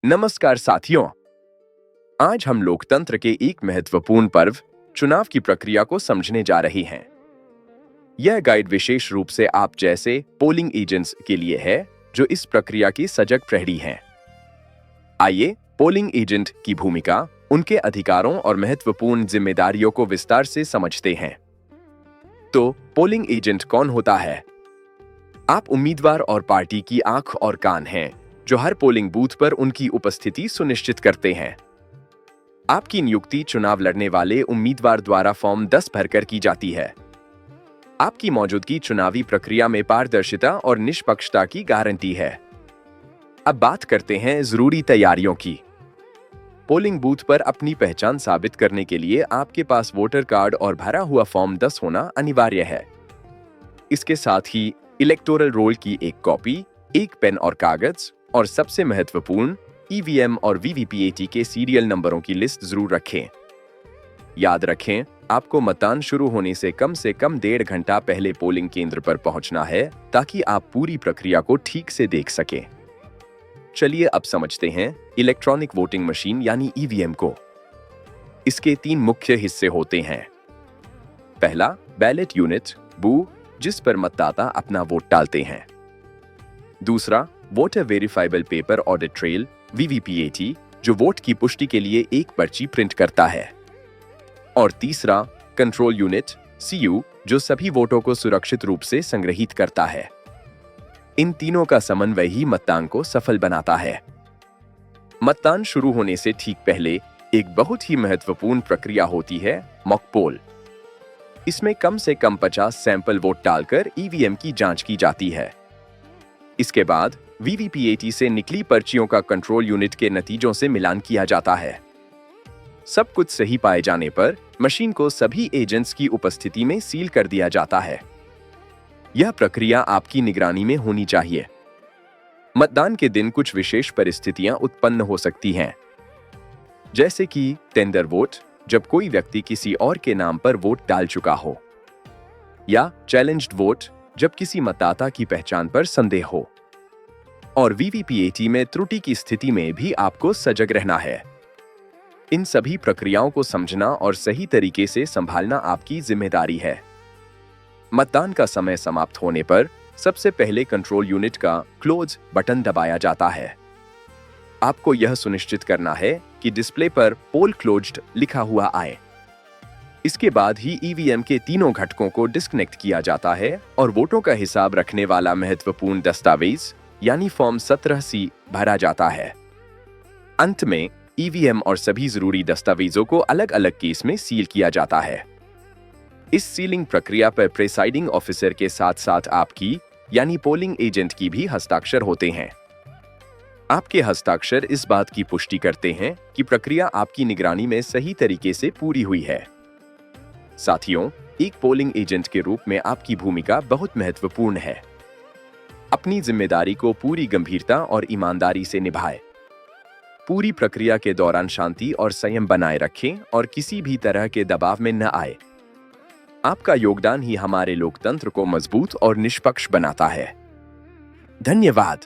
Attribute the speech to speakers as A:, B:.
A: नमस्कार साथियों, आज हम लोकतंत्र के एक महत्वपूर्ण पर्व चुनाव की प्रक्रिया को समझने जा रहे हैं। यह गाइड विशेष रूप से आप जैसे पोलिंग एजेंट्स के लिए है जो इस प्रक्रिया की सजग प्रहरी हैं। आइए पोलिंग एजेंट की भूमिका, उनके अधिकारों और महत्वपूर्ण जिम्मेदारियों को विस्तार से समझते हैं। तो पोलिंग एजेंट कौन होता है? आप उम्मीदवार और पार्टी की आंख और कान हैं जो हर पोलिंग बूथ पर उनकी उपस्थिति सुनिश्चित करते हैं। आपकी नियुक्ति चुनाव लड़ने वाले उम्मीदवार द्वारा फॉर्म 10 भरकर की जाती है। आपकी मौजूदगी चुनावी प्रक्रिया में पारदर्शिता और निष्पक्षता की गारंटी है। अब बात करते हैं जरूरी तैयारियों की। पोलिंग बूथ पर अपनी पहचान साबित करने के लिए आपके पास वोटर कार्ड और भरा हुआ फॉर्म 10 होना अनिवार्य है। इसके साथ ही इलेक्टोरल रोल की एक कॉपी, एक पेन और कागज, और सबसे महत्वपूर्ण ईवीएम और वीवीपीएटी के सीरियल नंबरों की लिस्ट जरूर रखें। याद रखें, आपको मतदान शुरू होने से कम 1.5 घंटा पहले पोलिंग केंद्र पर पहुंचना है ताकि आप पूरी प्रक्रिया को ठीक से देख सकें। चलिए अब समझते हैं इलेक्ट्रॉनिक वोटिंग मशीन यानी ईवीएम को। इसके 3 मुख्य हिस्से होते हैं। पहला, बैलेट यूनिट बूथ, जिस पर मतदाता अपना वोट डालते हैं। दूसरा, voter verifiable paper audit trail VVPAT, जो वोट की पुष्टि के लिए एक पर्ची प्रिंट करता है। और तीसरा, कंट्रोल यूनिट सीयू, जो सभी वोटों को सुरक्षित रूप से संग्रहित करता है। इन तीनों का समन्वय ही मतदान को सफल बनाता है। मतदान शुरू होने से ठीक पहले एक बहुत ही महत्वपूर्ण प्रक्रिया होती है, मॉक पोल। इसमें कम से कम 50 सैंपल वोट डालकर ईवीएम की जांच की जाती है। इसके बाद वीवीपीएटी से निकली पर्चियों का कंट्रोल यूनिट के नतीजों से मिलान किया जाता है। सब कुछ सही पाए जाने पर मशीन को सभी एजेंट्स की उपस्थिति में सील कर दिया जाता है। यह प्रक्रिया आपकी निगरानी में होनी चाहिए। मतदान के दिन कुछ विशेष परिस्थितियां उत्पन्न हो सकती हैं, जैसे कि टेंडर वोट, जब कोई व्यक्ति किसी और के नाम पर वोट डाल चुका हो, या चैलेंज्ड वोट, जब किसी मतदाता की पहचान पर संदेह हो। और वीवीपीएटी में त्रुटि की स्थिति में भी आपको सजग रहना है। इन सभी प्रक्रियाओं को समझना और सही तरीके से संभालना आपकी जिम्मेदारी है। मतदान का समय समाप्त होने पर सबसे पहले कंट्रोल यूनिट का क्लोज बटन दबाया जाता है। आपको यह सुनिश्चित करना है कि डिस्प्ले पर पोल क्लोज्ड लिखा हुआ आए। इसके बाद ही ईवीएम के तीनों घटकों को डिस्कनेक्ट किया जाता है और वोटों का हिसाब रखने वाला महत्वपूर्ण दस्तावेज यानी फॉर्म 17C भरा जाता है। अंत में ईवीएम और सभी जरूरी दस्तावेजों को अलग अलग केस में सील किया जाता है। इस सीलिंग प्रक्रिया पर प्रिसाइडिंग ऑफिसर के साथ साथ आपकी यानी पोलिंग एजेंट की भी हस्ताक्षर होते हैं। आपके हस्ताक्षर इस बात की पुष्टि करते हैं कि प्रक्रिया आपकी निगरानी में सही तरीके से पूरी हुई है। साथियों, एक पोलिंग एजेंट के रूप में आपकी भूमिका बहुत महत्वपूर्ण है। अपनी जिम्मेदारी को पूरी गंभीरता और ईमानदारी से निभाएं। पूरी प्रक्रिया के दौरान शांति और संयम बनाए रखें और किसी भी तरह के दबाव में न आए। आपका योगदान ही हमारे लोकतंत्र को मजबूत और निष्पक्ष बनाता है। धन्यवाद।